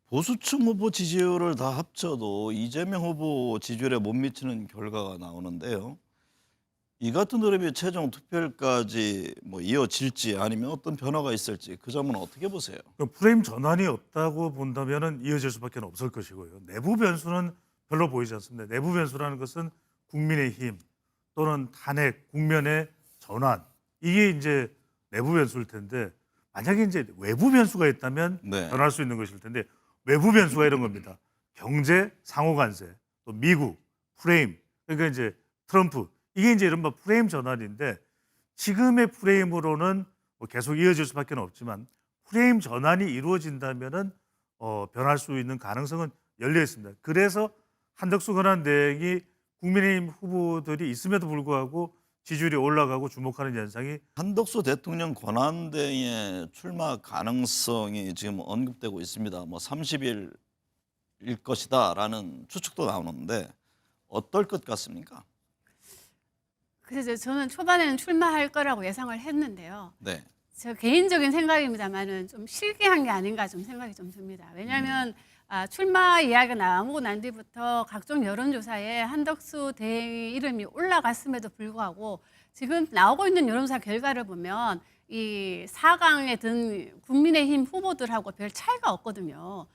보수층 후보 지지율을 다 합쳐도 이재명 후보 지지율에 못 미치는 결과가 나오는데요. 이 같은 흐름이 최종 투표일까지 이어질지 아니면 어떤 변화가 있을지 그 점은 어떻게 보세요? 프레임 전환이 없다고 본다면은 이어질 수밖에 없을 것이고요. 내부 변수는 별로 보이지 않습니다. 내부 변수라는 것은 국민의힘 또는 탄핵 국면의 전환 이게 이제 내부 변수일 텐데 만약에 이제 외부 변수가 있다면 네. 변할 수 있는 것일 텐데 외부 변수가 이런 겁니다. 경제 상호 관세, 또 미국 프레임 그러니까 이제 트럼프 이게 이제 이른바 프레임 전환인데 지금의 프레임으로는 뭐 계속 이어질 수밖에 없지만 프레임 전환이 이루어진다면은 변할 수 있는 가능성은 열려 있습니다. 그래서 한덕수 권한대행이 국민의힘 후보들이 있음에도 불구하고 지지율이 올라가고 주목하는 현상이 한덕수 대통령 권한대행의 출마 가능성이 지금 언급되고 있습니다. 30일일 것이다라는 추측도 나오는데 어떨 것 같습니까? 그래서 저는 초반에는 출마할 거라고 예상을 했는데요. 네. 저 개인적인 생각입니다만은 좀 실기한 게 아닌가 좀 생각이 좀 듭니다. 왜냐하면 출마 이야기가 나오고 난 뒤부터 각종 여론조사에 한덕수 대행의 이름이 올라갔음에도 불구하고 지금 나오고 있는 여론조사 결과를 보면 이 4강에 든 국민의힘 후보들하고 별 차이가 없거든요.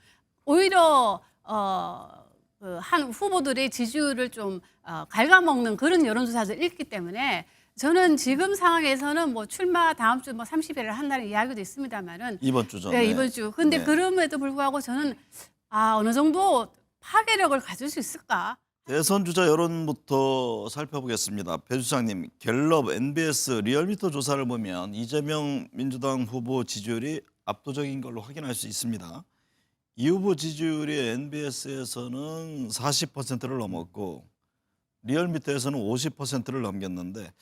오히려 한 후보들의 지지율을 좀 갉아먹는 그런 여론조사도 있기 때문에 저는 지금 상황에서는 뭐 출마 다음 주 30일에 한다는 이야기도 있습니다만은 이번 주죠. 네, 네. 이번 주. 근데 네. 그럼에도 불구하고 저는 어느 정도 파괴력을 가질 수 있을까? 대선 주자 여론부터 살펴보겠습니다. 배 주장님, 갤럽, NBS, 리얼미터 조사를 보면 이재명 민주당 후보 지지율이 압도적인 걸로 확인할 수 있습니다. 이 후보 지지율이 NBS에서는 40%를 넘었고 리얼미터에서는 50%를 넘겼는데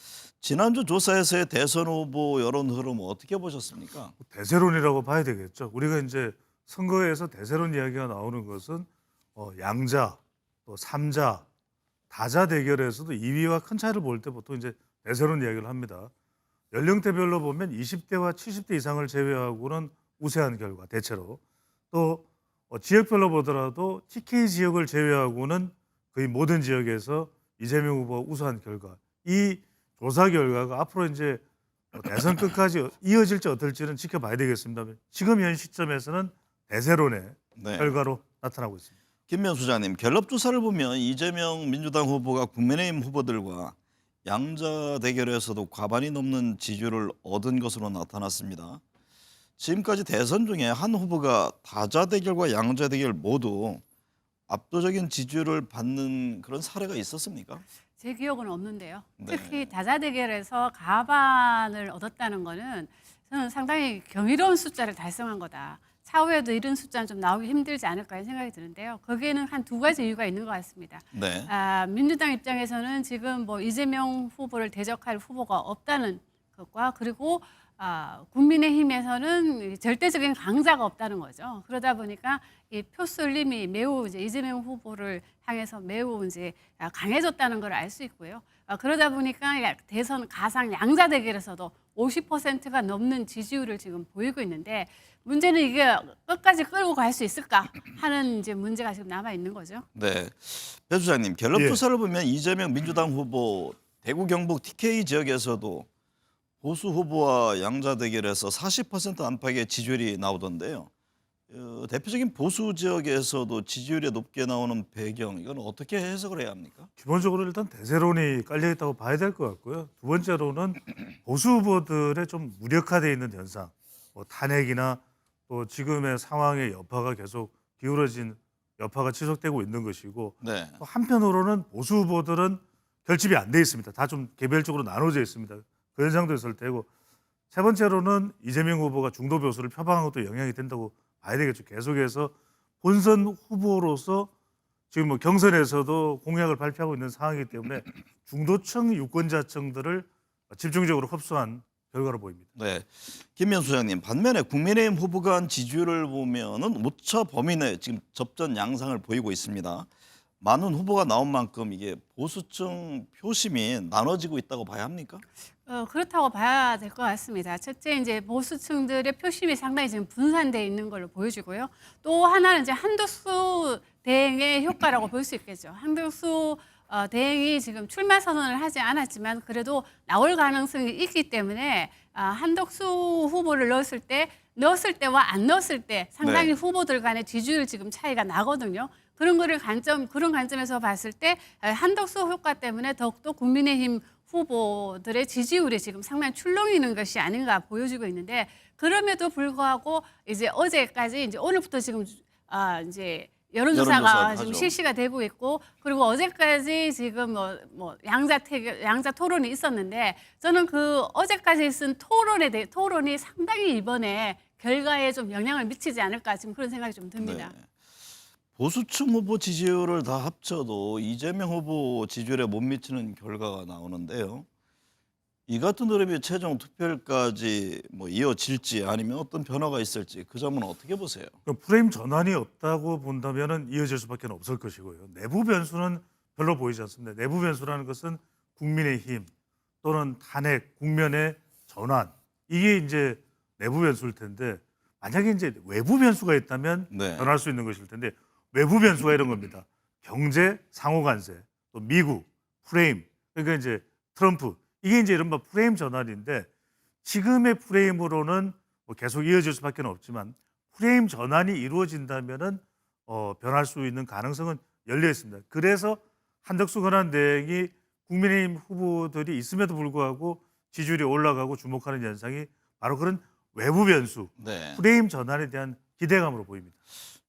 지난주 조사에서의 대선 후보 여론 흐름 어떻게 보셨습니까? 대세론이라고 봐야 되겠죠. 우리가 이제 선거에서 대세론 이야기가 나오는 것은 양자, 또 삼자, 다자 대결에서도 2위와 큰 차이를 볼 때 보통 이제 대세론 이야기를 합니다. 연령대별로 보면 20대와 70대 이상을 제외하고는 우세한 결과 대체로 또 지역별로 보더라도 TK 지역을 제외하고는 거의 모든 지역에서 이재명 후보가 우세한 결과 이 조사 결과가 앞으로 이제 대선 끝까지 이어질지 어떨지는 지켜봐야 되겠습니다. 지금 현 시점에서는 대세론의 네. 결과로 나타나고 있습니다. 김명수 장님, 갤럽 조사를 보면 이재명 민주당 후보가 국민의힘 후보들과 양자 대결에서도 과반이 넘는 지지율을 얻은 것으로 나타났습니다. 지금까지 대선 중에 한 후보가 다자 대결과 양자 대결 모두 압도적인 지지율을 받는 그런 사례가 있었습니까? 제 기억은 없는데요. 네. 특히 다자 대결에서 가반을 얻었다는 거는 저는 상당히 경이로운 숫자를 달성한 거다. 차후에도 이런 숫자는 좀 나오기 힘들지 않을까 하는 생각이 드는데요. 거기에는 한 두 가지 이유가 있는 것 같습니다. 네. 민주당 입장에서는 지금 뭐 이재명 후보를 대적할 후보가 없다는 것과 그리고 국민의힘에서는 절대적인 강자가 없다는 거죠. 그러다 보니까 이 표쏠림이 매우 이제 이재명 후보를 향해서 매우 이제 강해졌다는 걸 알 수 있고요. 그러다 보니까 대선 가상 양자 대결에서도 50%가 넘는 지지율을 지금 보이고 있는데 문제는 이게 끝까지 끌고 갈 수 있을까 하는 이제 문제가 지금 남아 있는 거죠. 네. 배 주장님, 갤럽 예. 조사를 보면 이재명 민주당 후보 대구 경북 TK 지역에서도 보수 후보와 양자 대결에서 40% 안팎의 지지율이 나오던데요. 대표적인 보수 지역에서도 지지율이 높게 나오는 배경 이건 어떻게 해석을 해야 합니까? 기본적으로 일단 대세론이 깔려 있다고 봐야 될 것 같고요. 두 번째로는 보수 후보들의 좀 무력화되어 있는 현상, 뭐 탄핵이나 또 지금의 상황의 여파가 계속 기울어진 여파가 지속되고 있는 것이고 네. 또 한편으로는 보수 후보들은 결집이 안 돼 있습니다. 다 좀 개별적으로 나눠져 있습니다. 그 현상도 있을 테고 세 번째로는 이재명 후보가 중도 보수를 표방한 것도 영향이 된다고 봐야 되겠죠. 계속해서 본선 후보로서 지금 뭐 경선에서도 공약을 발표하고 있는 상황이기 때문에 중도층 유권자층들을 집중적으로 흡수한 결과로 보입니다. 네. 김명수 소장님, 반면에 국민의힘 후보가 한 지지율을 보면은 오차 범위 내 지금 접전 양상을 보이고 있습니다. 많은 후보가 나온 만큼 이게 보수층 표심이 나눠지고 있다고 봐야 합니까? 그렇다고 봐야 될 것 같습니다. 첫째, 이제 보수층들의 표심이 상당히 지금 분산되어 있는 걸로 보여지고요. 또 하나는 이제 한덕수 대행의 효과라고 볼 수 있겠죠. 한덕수 대행이 지금 출마 선언을 하지 않았지만 그래도 나올 가능성이 있기 때문에 한덕수 후보를 넣었을 때와 안 넣었을 때 상당히 네. 후보들 간의 지지율 지금 차이가 나거든요. 그런 관점에서 봤을 때 한덕수 효과 때문에 더욱더 국민의힘 후보들의 지지율이 지금 상당히 출렁이는 것이 아닌가 보여지고 있는데 그럼에도 불구하고 이제 어제까지 이제 오늘부터 지금 이제 여론조사가 여론조사 지금 하죠. 실시가 되고 있고 그리고 어제까지 지금 양자 토론이 있었는데 저는 그 어제까지 쓴 토론이 상당히 이번에 결과에 좀 영향을 미치지 않을까 지금 그런 생각이 좀 듭니다. 네. 보수층 후보 지지율을 다 합쳐도 이재명 후보 지지율에 못 미치는 결과가 나오는데요. 이 같은 흐름이 최종 투표일까지 뭐 이어질지 아니면 어떤 변화가 있을지 그 점은 어떻게 보세요? 그럼 프레임 전환이 없다고 본다면은 이어질 수밖에 없을 것이고요. 내부 변수는 별로 보이지 않습니다. 내부 변수라는 것은 국민의힘 또는 탄핵 국면의 전환 이게 이제 내부 변수일 텐데 만약에 이제 외부 변수가 있다면 네. 변할 수 있는 것일 텐데 외부 변수가 이런 겁니다. 경제 상호 관세, 또 미국 프레임 그러니까 이제 트럼프 이게 이제 이른바 프레임 전환인데 지금의 프레임으로는 뭐 계속 이어질 수밖에 없지만 프레임 전환이 이루어진다면은 변할 수 있는 가능성은 열려 있습니다. 그래서 한덕수 권한대행이 국민의힘 후보들이 있음에도 불구하고 지지율이 올라가고 주목하는 현상이 바로 그런 외부 변수, 네. 프레임 전환에 대한 기대감으로 보입니다.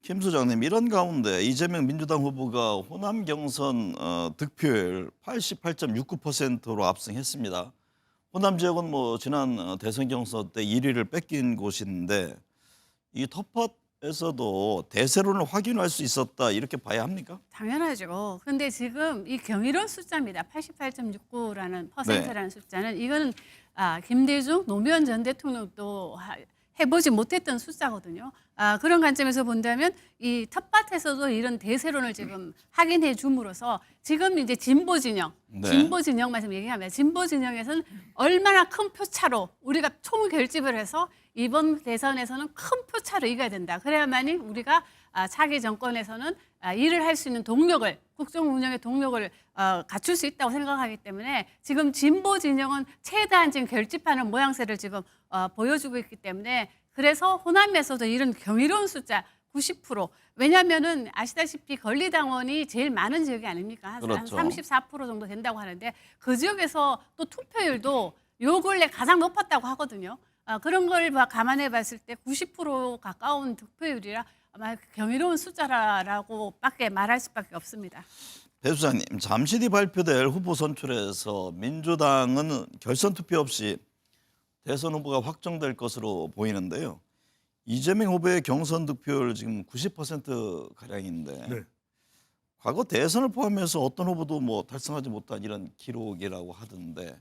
김 소장님 이런 가운데 이재명 민주당 후보가 호남 경선 득표율 88.69%로 압승했습니다. 호남 지역은 뭐 지난 대선 경선 때 1위를 뺏긴 곳인데 이 텃밭에서도 대세론을 확인할 수 있었다 이렇게 봐야 합니까? 당연하죠. 근데 지금 이 경이로운 숫자입니다. 88.69라는 퍼센트라는 숫자는 이거는 김대중 노무현 전 대통령도 해보지 못했던 숫자거든요. 그런 관점에서 본다면 이 텃밭에서도 이런 대세론을 지금 확인해 줌으로써 지금 이제 진보 진영만 지금 얘기하면 진보 진영에서는 얼마나 큰 표차로 우리가 총결집을 해서 이번 대선에서는 큰 표차로 이겨야 된다. 그래야만이 우리가 차기 정권에서는 일을 할 수 있는 동력을 국정 운영의 동력을 갖출 수 있다고 생각하기 때문에 지금 진보 진영은 최대한 지금 결집하는 모양새를 지금 보여주고 있기 때문에 그래서 호남에서도 이런 경이로운 숫자 90% 왜냐하면은 아시다시피 권리당원이 제일 많은 지역이 아닙니까? 한 그렇죠. 34% 정도 된다고 하는데 그 지역에서 또 투표율도 요 근래 가장 높았다고 하거든요. 그런 걸 감안해 봤을 때 90% 가까운 득표율이라 아마 경이로운 숫자라고밖에 말할 수밖에 없습니다. 배 수장님 잠시 뒤 발표될 후보 선출에서 민주당은 결선 투표 없이 대선 후보가 확정될 것으로 보이는데요. 이재명 후보의 경선 득표율 지금 90% 가량인데 네. 과거 대선을 포함해서 어떤 후보도 뭐 달성하지 못한 이런 기록이라고 하던데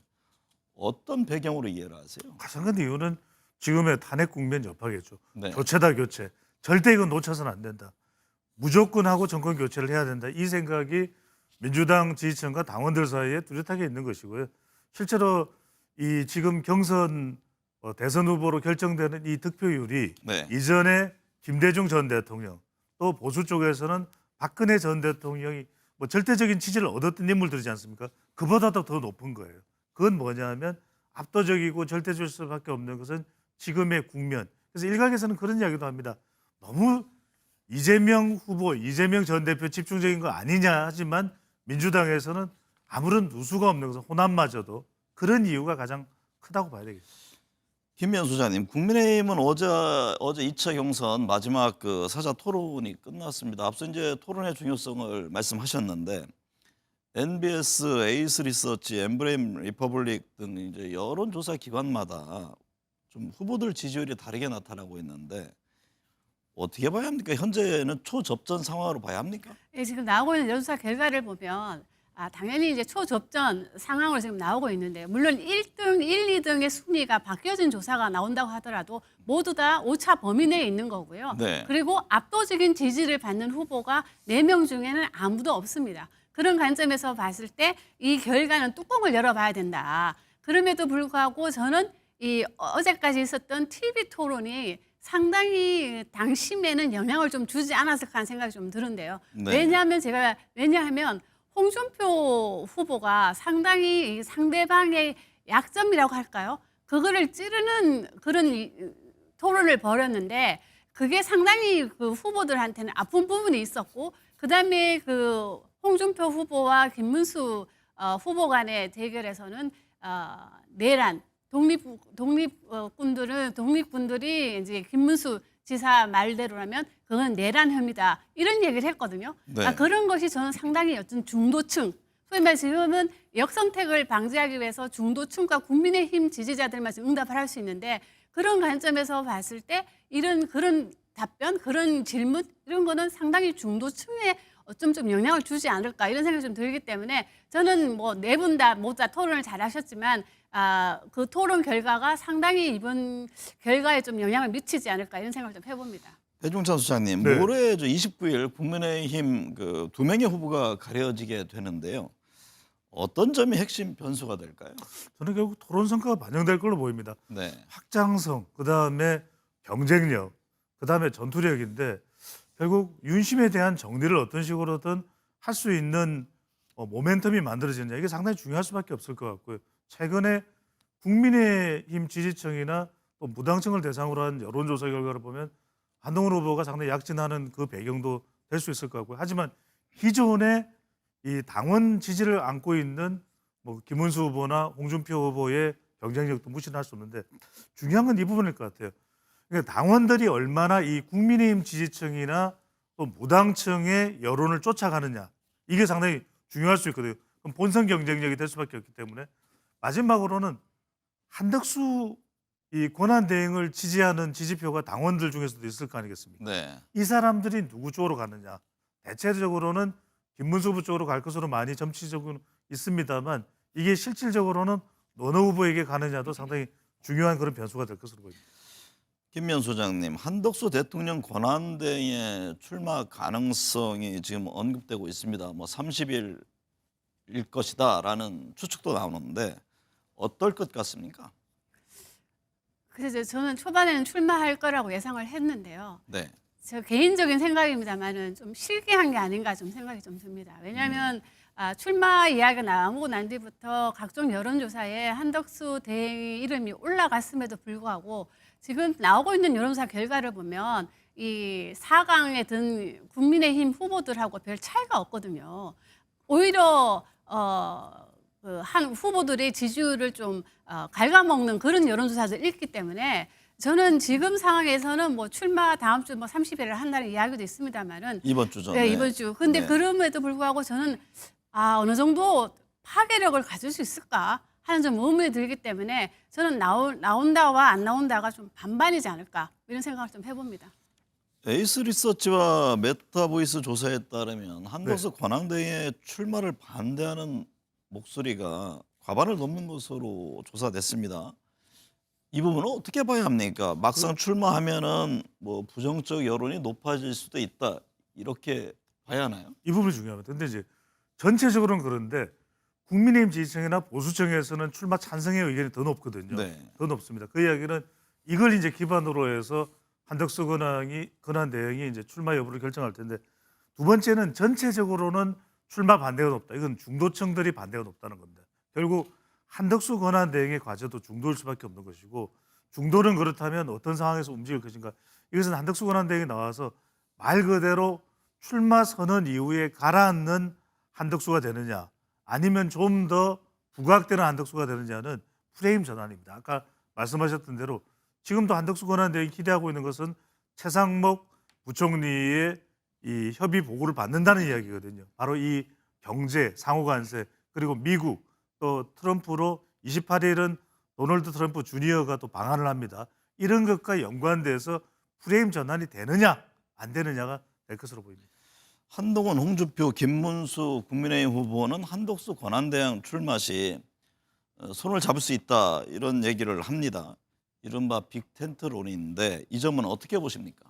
어떤 배경으로 이해를 하세요? 가장 큰 이유는 지금의 탄핵 국면 여파겠죠. 네. 교체다 교체. 절대 이건 놓쳐서는 안 된다. 무조건 하고 정권 교체를 해야 된다. 이 생각이 민주당 지지층과 당원들 사이에 뚜렷하게 있는 것이고요. 실제로 이 지금 경선 대선 후보로 결정되는 이 득표율이 네. 이전에 김대중 전 대통령 또 보수 쪽에서는 박근혜 전 대통령이 뭐 절대적인 지지를 얻었던 인물들이지 않습니까? 그보다도 더 높은 거예요. 그건 뭐냐면 압도적이고 절대적일 수밖에 없는 것은 지금의 국면. 그래서 일각에서는 그런 이야기도 합니다. 너무 이재명 후보, 이재명 전 대표 집중적인 거 아니냐 하지만 민주당에서는 아무런 누수가 없는 것은 호남마저도 그런 이유가 가장 크다고 봐야 되겠죠. 김미연 소장님, 국민의힘은 어제 2차 경선 마지막 그 사자 토론이 끝났습니다. 앞서 이제 토론의 중요성을 말씀하셨는데 NBS, 에이스 리서치, 엠브레임 리퍼블릭 등 이제 여론조사 기관마다 좀 후보들 지지율이 다르게 나타나고 있는데 어떻게 봐야 합니까? 현재는 초접전 상황으로 봐야 합니까? 예, 지금 나오고 있는 여론조사 결과를 보면 당연히 이제 초접전 상황으로 지금 나오고 있는데 물론 1등, 1, 2등의 순위가 바뀌어진 조사가 나온다고 하더라도 모두 다 오차 범위 내에 있는 거고요. 네. 그리고 압도적인 지지를 받는 후보가 4명 중에는 아무도 없습니다. 그런 관점에서 봤을 때 이 결과는 뚜껑을 열어봐야 된다. 그럼에도 불구하고 저는 이 어제까지 있었던 TV 토론이 상당히 당심에는 영향을 좀 주지 않았을까 하는 생각이 좀 드는데요. 네. 왜냐하면 홍준표 후보가 상당히 이 상대방의 약점이라고 할까요? 그거를 찌르는 그런 토론을 벌였는데 그게 상당히 그 후보들한테는 아픈 부분이 있었고 그다음에 그 홍준표 후보와 김문수 후보 간의 대결에서는 내란 독립군들이 이제 김문수 지사 말대로라면 그건 내란 혐의다 이런 얘기를 했거든요. 네. 그런 것이 저는 상당히 어떤 중도층, 소위 말해 지금은 역선택을 방지하기 위해서 중도층과 국민의힘 지지자들만 지금 응답을 할 수 있는데 그런 관점에서 봤을 때 그런 답변, 그런 질문 이런 거는 상당히 중도층에 어쩜 좀 영향을 주지 않을까 이런 생각이 좀 들기 때문에 저는 뭐 네 분 다 모두 다 토론을 잘 하셨지만 그 토론 결과가 상당히 이번 결과에 좀 영향을 미치지 않을까 이런 생각을 좀 해봅니다. 배종찬 소장님, 네. 모레 29일 국민의힘 그 2명의 후보가 가려지게 되는데요. 어떤 점이 핵심 변수가 될까요? 저는 결국 토론 성과가 반영될 걸로 보입니다. 네. 확장성, 그다음에 경쟁력, 그다음에 전투력인데 결국 윤심에 대한 정리를 어떤 식으로든 할 수 있는 모멘텀이 만들어지느냐 이게 상당히 중요할 수밖에 없을 것 같고요. 최근에 국민의힘 지지층이나 또 무당층을 대상으로 한 여론조사 결과를 보면 한동훈 후보가 상당히 약진하는 그 배경도 될 수 있을 것 같고요. 하지만 기존에 이 당원 지지를 안고 있는 뭐 김문수 후보나 홍준표 후보의 경쟁력도 무시할 수 없는데 중요한 건 이 부분일 것 같아요. 그러니까 당원들이 얼마나 이 국민의힘 지지층이나 또 무당층의 여론을 쫓아가느냐 이게 상당히 중요할 수 있거든요. 그럼 본선 경쟁력이 될 수밖에 없기 때문에 마지막으로는 한덕수 이 권한 대행을 지지하는 지지표가 당원들 중에서도 있을 거 아니겠습니까? 네. 이 사람들이 누구 쪽으로 가느냐? 대체적으로는 김문수 후보 쪽으로 갈 것으로 많이 정치적으로 있습니다만 이게 실질적으로는 어느 후보에게 가느냐도 상당히 중요한 그런 변수가 될 것으로 보입니다. 김면 소장님, 한덕수 대통령 권한대행의 출마 가능성이 지금 언급되고 있습니다. 뭐 30일일 것이다라는 추측도 나오는데 어떨 것 같습니까? 그래서 저는 초반에는 출마할 거라고 예상을 했는데요. 네. 저 개인적인 생각입니다만은 좀 실기한 게 아닌가 좀 생각이 좀 듭니다. 왜냐하면 출마 이야기가 나오고 난 뒤부터 각종 여론조사에 한덕수 대행의 이름이 올라갔음에도 불구하고 지금 나오고 있는 여론조사 결과를 보면 이 4강에 든 국민의힘 후보들하고 별 차이가 없거든요. 오히려 그 한 후보들의 지지율을 좀 갉아먹는 그런 여론조사도 있기 때문에 저는 지금 상황에서는 뭐 출마 다음 주 뭐 30일을 한다는 이야기도 있습니다만은 이번 주죠. 네, 이번 주. 근데 네. 그럼에도 불구하고 저는 어느 정도 파괴력을 가질 수 있을까 하는 좀 의문이 들기 때문에 저는 나온다와 안 나온다가 좀 반반이지 않을까 이런 생각을 좀 해봅니다. 에이스 리서치와 메타보이스 조사에 따르면 한덕수 권한대행의 출마를 반대하는 목소리가 과반을 넘는 것으로 조사됐습니다. 이 부분은 어떻게 봐야 합니까? 막상 출마하면은 뭐 부정적 여론이 높아질 수도 있다 이렇게 봐야 하나요? 이 부분이 중요합니다. 근데 이제 전체적으로는 그런데 국민의힘 지지층이나 보수층에서는 출마 찬성의 의견이 더 높거든요. 네. 더 높습니다. 그 이야기는 이걸 이제 기반으로 해서 한덕수 권한 대행이 이제 출마 여부를 결정할 텐데 두 번째는 전체적으로는 출마 반대가 높다. 이건 중도층들이 반대가 높다는 겁니다. 결국 한덕수 권한 대행의 과제도 중도일 수밖에 없는 것이고 중도는 그렇다면 어떤 상황에서 움직일 것인가. 이것은 한덕수 권한 대행이 나와서 말 그대로 출마 선언 이후에 가라앉는 한덕수가 되느냐 아니면 좀 더 부각되는 한덕수가 되느냐는 프레임 전환입니다. 아까 말씀하셨던 대로 지금도 한덕수 권한 대행이 기대하고 있는 것은 최상목 부총리의 이 협의 보고를 받는다는 이야기거든요. 바로 이 경제, 상호관세 그리고 미국 또 트럼프로 28일은 도널드 트럼프 주니어가 또 방한을 합니다. 이런 것과 연관돼서 프레임 전환이 되느냐 안 되느냐가 될 것으로 보입니다. 한동훈, 홍준표, 김문수 국민의힘 후보는 한덕수 권한대행 출마 시 손을 잡을 수 있다 이런 얘기를 합니다. 이른바 빅텐트론인데 이 점은 어떻게 보십니까?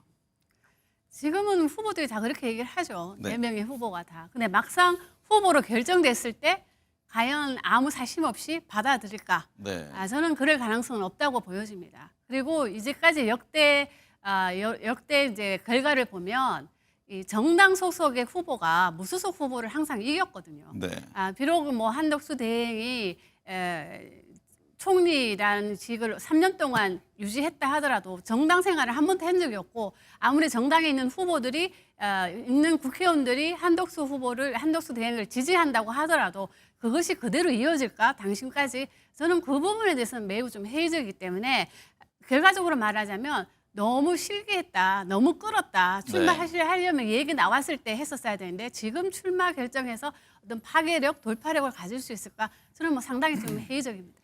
지금은 후보들이 다 그렇게 얘기를 하죠. 네. 네 명의 후보가 다. 근데 막상 후보로 결정됐을 때 과연 아무 사심 없이 받아들일까? 네. 저는 그럴 가능성은 없다고 보여집니다. 그리고 이제까지 역대 이제 결과를 보면 이 정당 소속의 후보가 무소속 후보를 항상 이겼거든요. 네. 비록 뭐 한덕수 대행이 총리라는 직을 3년 동안 유지했다 하더라도 정당 생활을 한 번도 한 적이 없고 아무리 정당에 있는 후보들이 있는 국회의원들이 한덕수 대행을 지지한다고 하더라도 그것이 그대로 이어질까 당신까지 저는 그 부분에 대해서는 매우 좀 회의적이기 때문에 결과적으로 말하자면 너무 실기했다, 너무 끌었다. 출마하려면 얘기 나왔을 때 했었어야 되는데 지금 출마 결정해서 어떤 파괴력, 돌파력을 가질 수 있을까? 저는 뭐 상당히 좀 회의적입니다.